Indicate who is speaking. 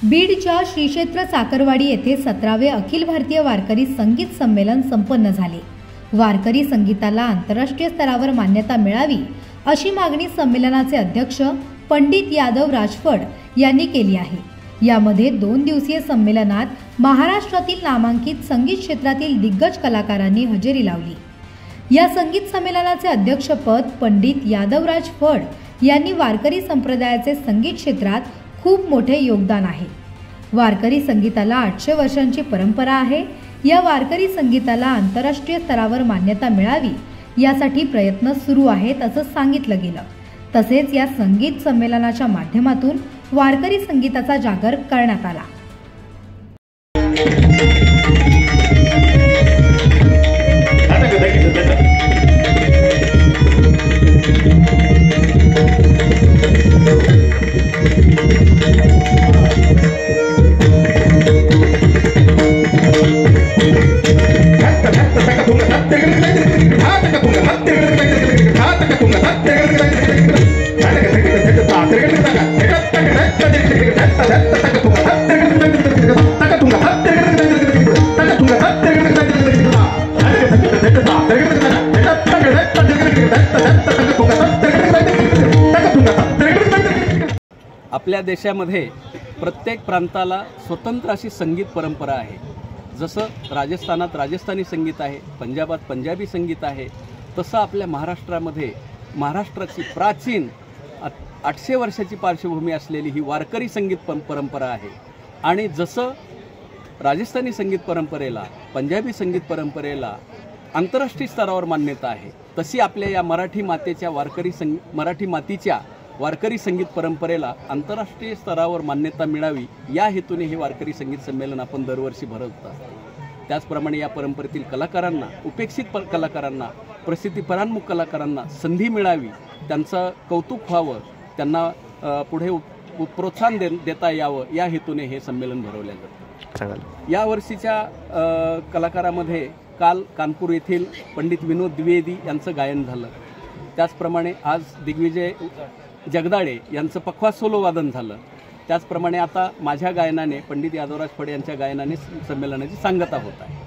Speaker 1: बीडच्या श्री क्षेत्र साखरवाडी येथे 17वे अखिल भारतीय वारकरी संगीत संमेलन संपन्न झाले। वारकरी संगीताला आंतरराष्ट्रीय स्तरावर मान्यता मिळावी अशी मागणी संमेलनाचे अध्यक्ष पंडित यादव राजफड यांनी केली आहे। यामध्ये 2 दिवसीय संमेलनात महाराष्ट्रातील नामांकित संगीत क्षेत्रातील दिग्गज कलाकारांनी हजेरी लावली। या संगीत संमेलनाचे अध्यक्षपद पंडित यादव राजफड यांनी वारकरी संप्रदायाचे संगीत क्षेत्रात खूप मोठे योगदान आहे। वारकरी संगीताला 800 वर्षांची परंपरा आहे। या वारकरी संगीताला आंतरराष्ट्रीय स्तरावर मान्यता मिळावी यासाठी प्रयत्न सुरू आहेत असं सांगितलं गेलं। तसेच या संगीत संमेलनाच्या माध्यमातून वारकरी संगीताचा जागर करण्यात आला।
Speaker 2: आपल्या देशामध्ये प्रत्येक प्रांताला स्वतंत्र अशी संगीत परंपरा आहे। जसं राजस्थानात राजस्थानी संगीत आहे, पंजाबात पंजाबी संगीत आहे, तसं आपल्या महाराष्ट्रामध्ये महाराष्ट्राची प्राचीन 800 वर्षाची पार्श्वभूमी असलेली ही वारकरी संगीत परंपरा आहे। आणि जसं राजस्थानी संगीत परंपरेला, पंजाबी संगीत परंपरेला आंतरराष्ट्रीय स्तरावर मान्यता आहे, तशी आपल्या या मराठी मातीच्या वारकरी संगीत परंपरेला आंतरराष्ट्रीय स्तरावर मान्यता मिळावी या हेतूने हे वारकरी संगीत संमेलन आपण दरवर्षी भरवतात। त्याचप्रमाणे या परंपरेतील कलाकारांना, उपेक्षित कलाकारांना, प्रसिद्धीपरान्मुख कलाकारांना संधी मिळावी, त्यांचं कौतुक व्हावं, त्यांना पुढे प्रोत्साहन देता यावं या हेतूने हे संमेलन भरवले जाते। या वर्षीच्या कलाकारामध्ये काल कानपूर येथील पंडित विनोद द्विवेदी यांचं गायन झालं। त्याचप्रमाणे आज दिग्विजय जगदाळे यांचं पखवाज सोलो वादन झालं। त्याचप्रमाणे आता माझ्या गायनाने, पंडित यादवराज फड यांच्या गायनाने संमेलनाची सांगता होत आहे।